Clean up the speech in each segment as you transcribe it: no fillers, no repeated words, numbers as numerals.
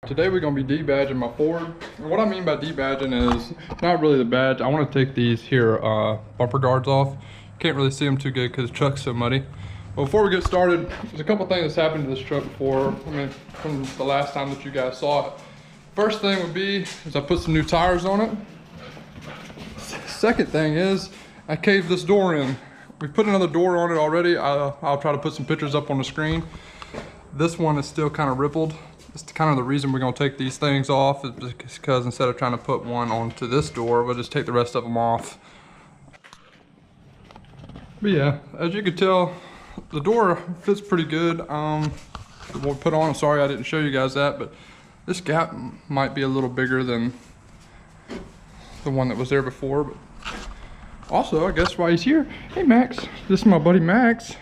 Today we're going to be debadging my Ford. And what I mean by debadging is not really the badge. I want to take these here bumper guards off. Can't really see them too good because the truck's so muddy. But before we get started, there's a couple things that's happened to this truck before. I mean, from the last time that you guys saw it. First thing would be is I put some new tires on it. Second thing is I caved this door in. We put another door on it already. I'll try to put some pictures up on the screen. This one is still kind of rippled. It's kind of the reason we're going to take these things off is because instead of trying to put one onto this door, we'll just take the rest of them off. But yeah, as you can tell, the door fits pretty good. What we put on, sorry I didn't show you guys that, but this gap might be a little bigger than the one that was there before. But also, I guess why he's here. Hey Max, this is my buddy Max.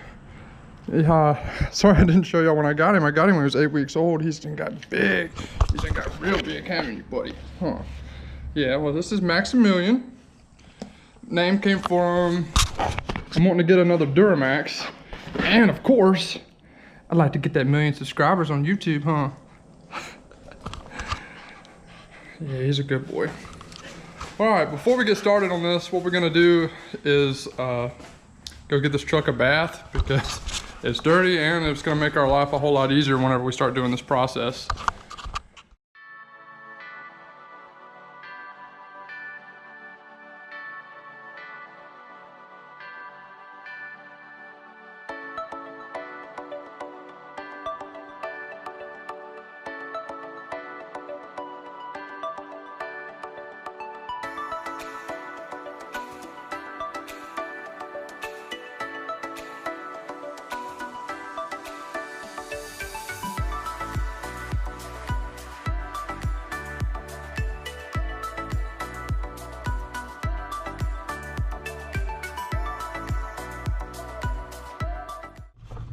Sorry I didn't show y'all when I got him. I got him when he was 8 weeks old. He's done got big. He's done got real big, haven't you, buddy? Huh. Yeah, well, this is Maximilian. Name came from, I'm wanting to get another Duramax. And of course, I'd like to get that 1,000,000 subscribers on YouTube, huh? Yeah, he's a good boy. All right, before we get started on this, what we're gonna do is go get this truck a bath because it's dirty and it's gonna make our life a whole lot easier whenever we start doing this process.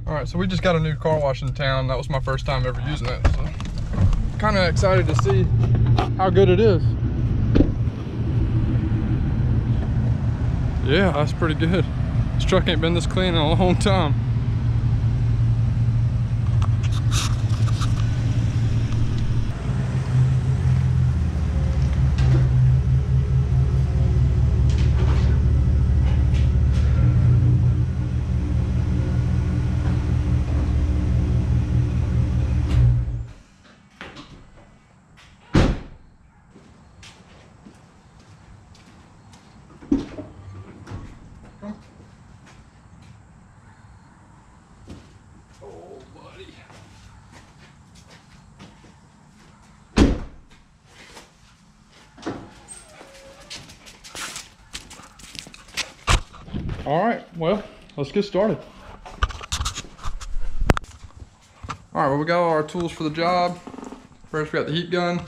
All right, so we just got a new car wash in town. That was my first time ever using it. So kind of excited to see how good it is. Yeah, that's pretty good. This truck ain't been this clean in a long time. All right, well, let's get started. All right, well, we got all our tools for the job. First, we got the heat gun.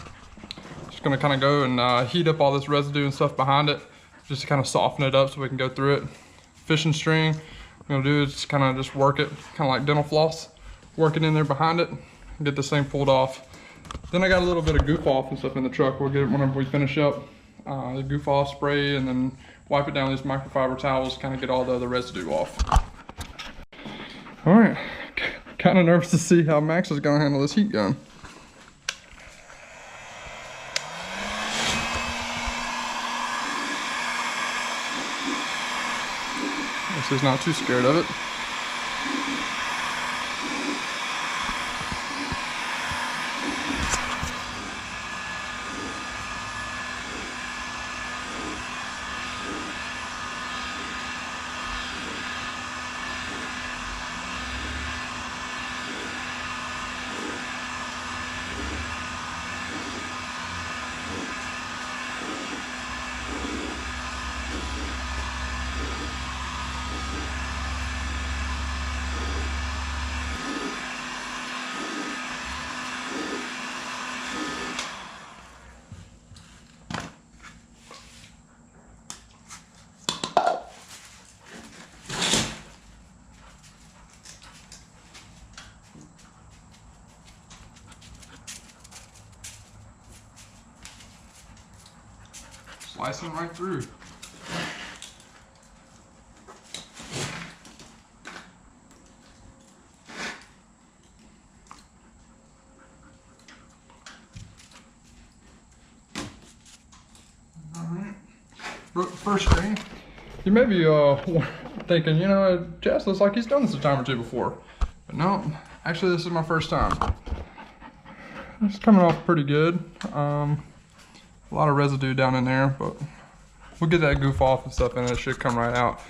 Just gonna kind of go and heat up all this residue and stuff behind it, just to kind of soften it up so we can go through it. Fishing string, what we're gonna do is kind of just work it, kind of like dental floss, work it in there behind it, and get this thing pulled off. Then I got a little bit of goof off and stuff in the truck. We'll get it whenever we finish up. The goof off spray, and then wipe it down with these microfiber towels, kind of get all the other residue off. All right, kind of nervous to see how Max is gonna handle this heat gun. Guess he's not too scared of it. Slicing right through. first screen, you may be thinking, you know, Jess looks like he's done this a time or two before. But no, actually this is my first time. It's coming off pretty good. A lot of residue down in there, but we'll get that goof off and stuff and it should come right out.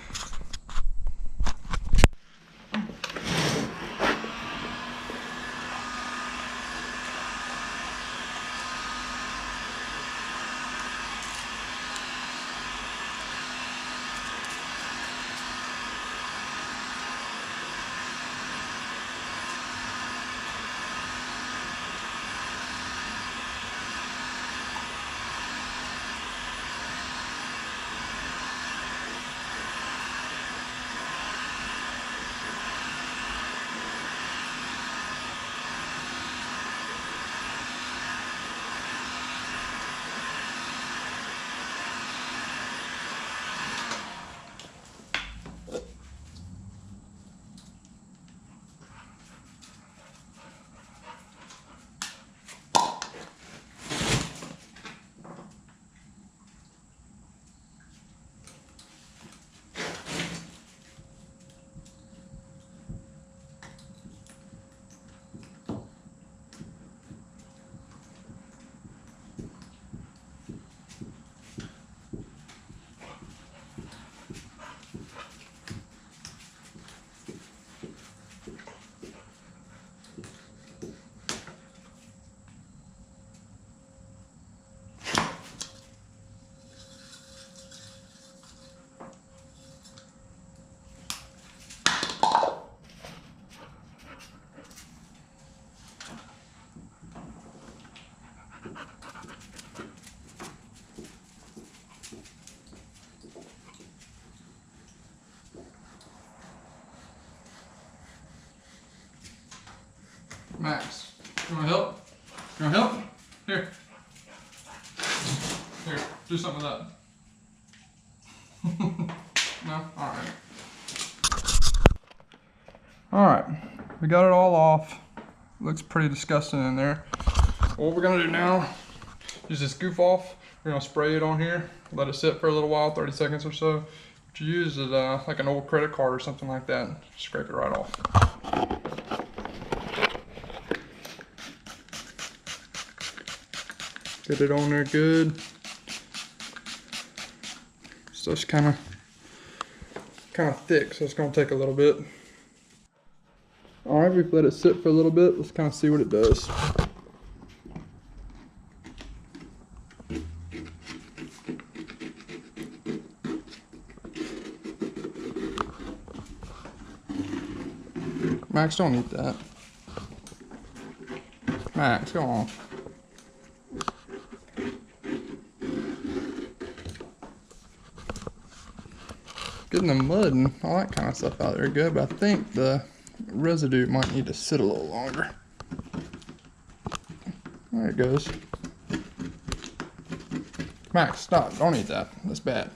Max, you wanna help? You wanna help? Here. Here, do something with that. No? Alright. Alright, we got it all off. Looks pretty disgusting in there. What we're gonna do now is just goof off. We're gonna spray it on here, let it sit for a little while, 30 seconds or so. What you use is like an old credit card or something like that. Scrape it right off. Get it on there good. So it's kind of thick, so it's gonna take a little bit. All right, we've let it sit for a little bit. Let's kind of see what it does. Max, don't eat that. Max, go on. Getting the mud and all that kind of stuff out there good, but I think the residue might need to sit a little longer. There it goes. Max, stop. Don't eat that. That's bad.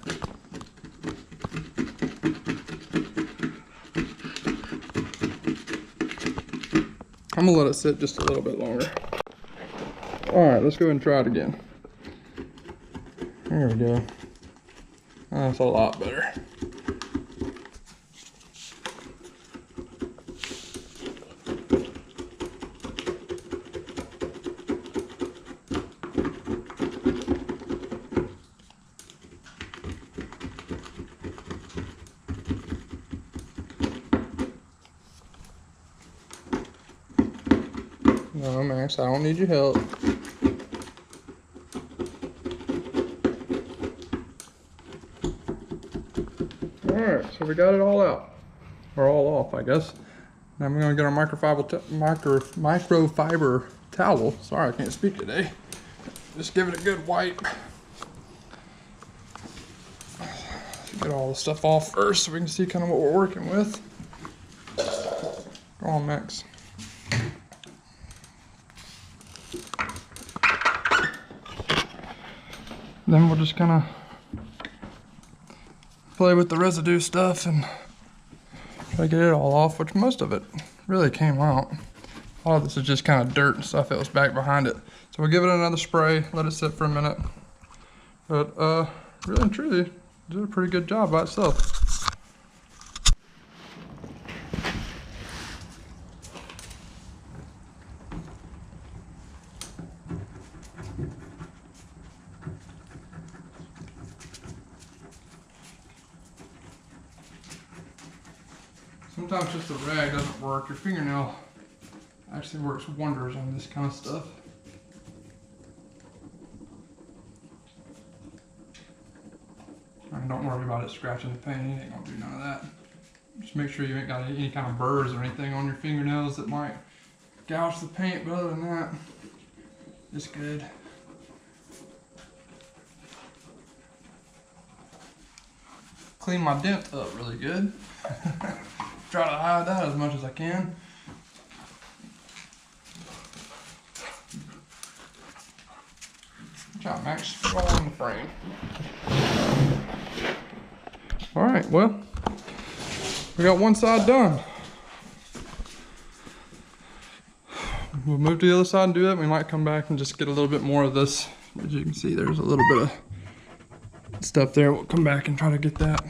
I'm gonna let it sit just a little bit longer. Alright, let's go ahead and try it again. There we go. That's a lot better. No, Max, I don't need your help. Alright, so we got it all out. Or all off, I guess. Now we're going to get our microfiber towel. Sorry, I can't speak today. Just give it a good wipe. Get all the stuff off first so we can see kind of what we're working with. Go on, Max. Then we'll just kind of play with the residue stuff and try to get it all off, which most of it really came out. A lot of this is just kind of dirt and stuff that was back behind it. So we'll give it another spray, let it sit for a minute. But really and truly, did a pretty good job by itself. Sometimes just a rag doesn't work. Your fingernail actually works wonders on this kind of stuff. And don't worry about it scratching the paint. It ain't gonna do none of that. Just make sure you ain't got any kind of burrs or anything on your fingernails that might gouge the paint, but other than that, it's good. Clean my dent up really good. Try to hide that as much as I can. Good job, Max. Go on the frame. All right, well, we got one side done. We'll move to the other side and do it. We might come back and just get a little bit more of this. As you can see, there's a little bit of stuff there. We'll come back and try to get that.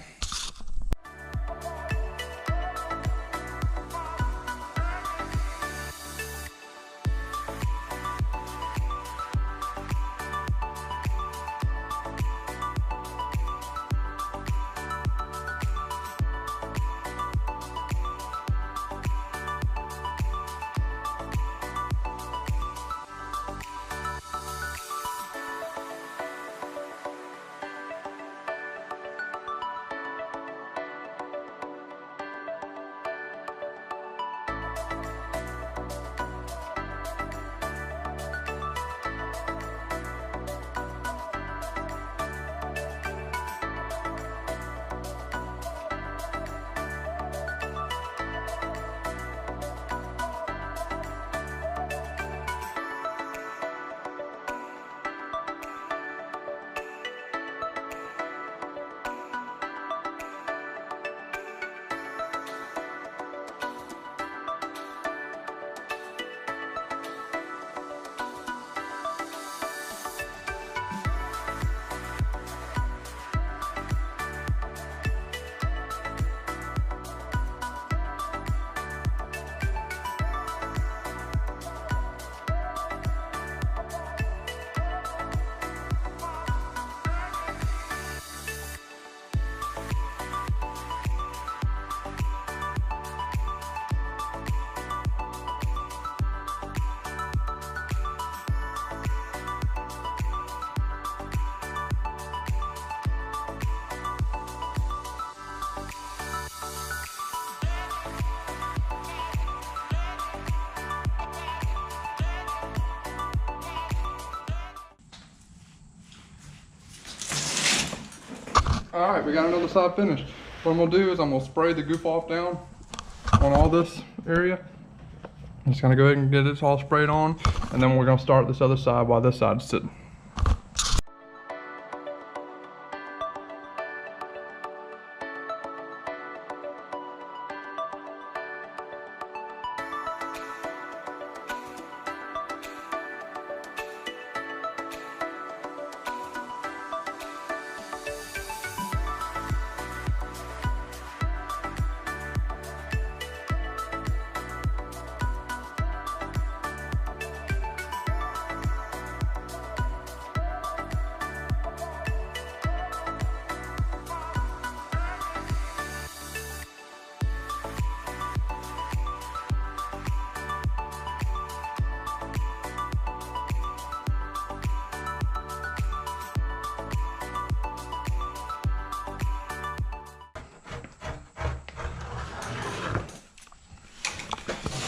All right, we got another side finished. What I'm gonna do is I'm gonna spray the goof off down on all this area. I'm just gonna go ahead and get it all sprayed on, and then we're gonna start this other side while this side's sitting.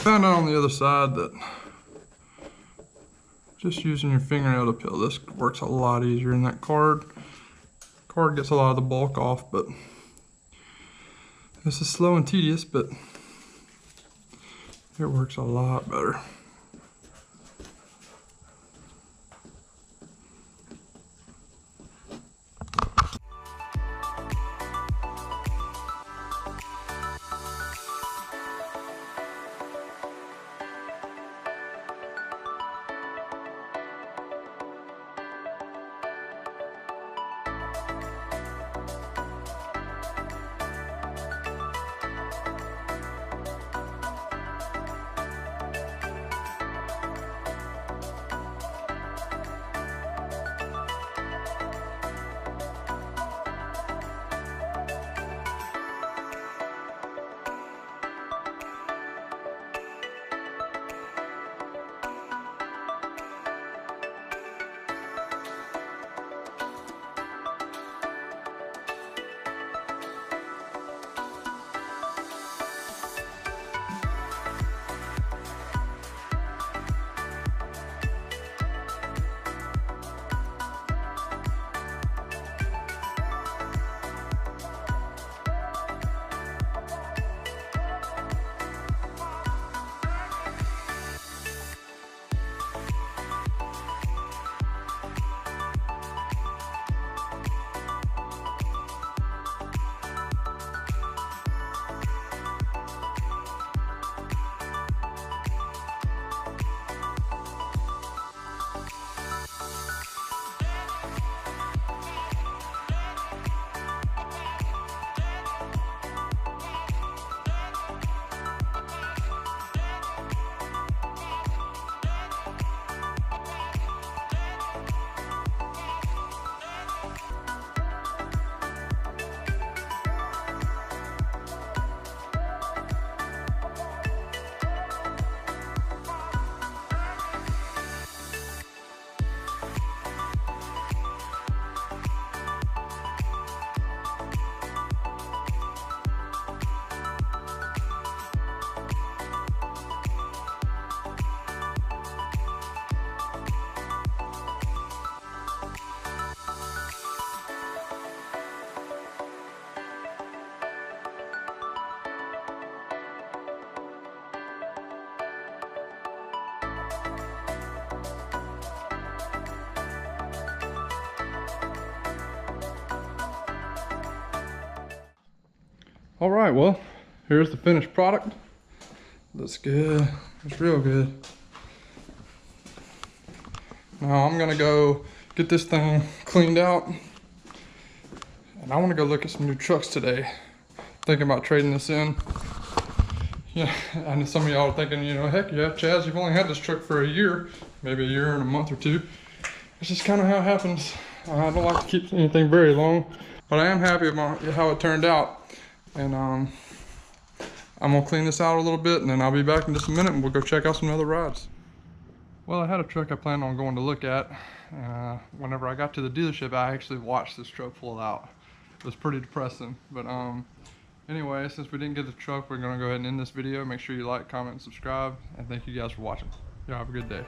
Found out on the other side that just using your fingernail to peel this works a lot easier than that card. Card gets a lot of the bulk off, but this is slow and tedious, but it works a lot better. All right, well, here's the finished product. Looks good, it's real good. Now I'm gonna go get this thing cleaned out, and I wanna go look at some new trucks today. Thinking about trading this in. Yeah, I know some of y'all are thinking, you know, heck yeah, Chaz, you've only had this truck for a year, maybe a year and a month or two. It's just kind of how it happens. I don't like to keep anything very long, but I am happy about how it turned out. And I'm gonna clean this out a little bit, and then I'll be back in just a minute and we'll go check out some other rides. Well, I had a truck I planned on going to look at. Whenever I got to the dealership, I actually watched this truck pull out. It was pretty depressing, but anyway, since we didn't get the truck, we're gonna go ahead and end this video. Make sure you like, comment, and subscribe, and thank you guys for watching. Y'all have a good day.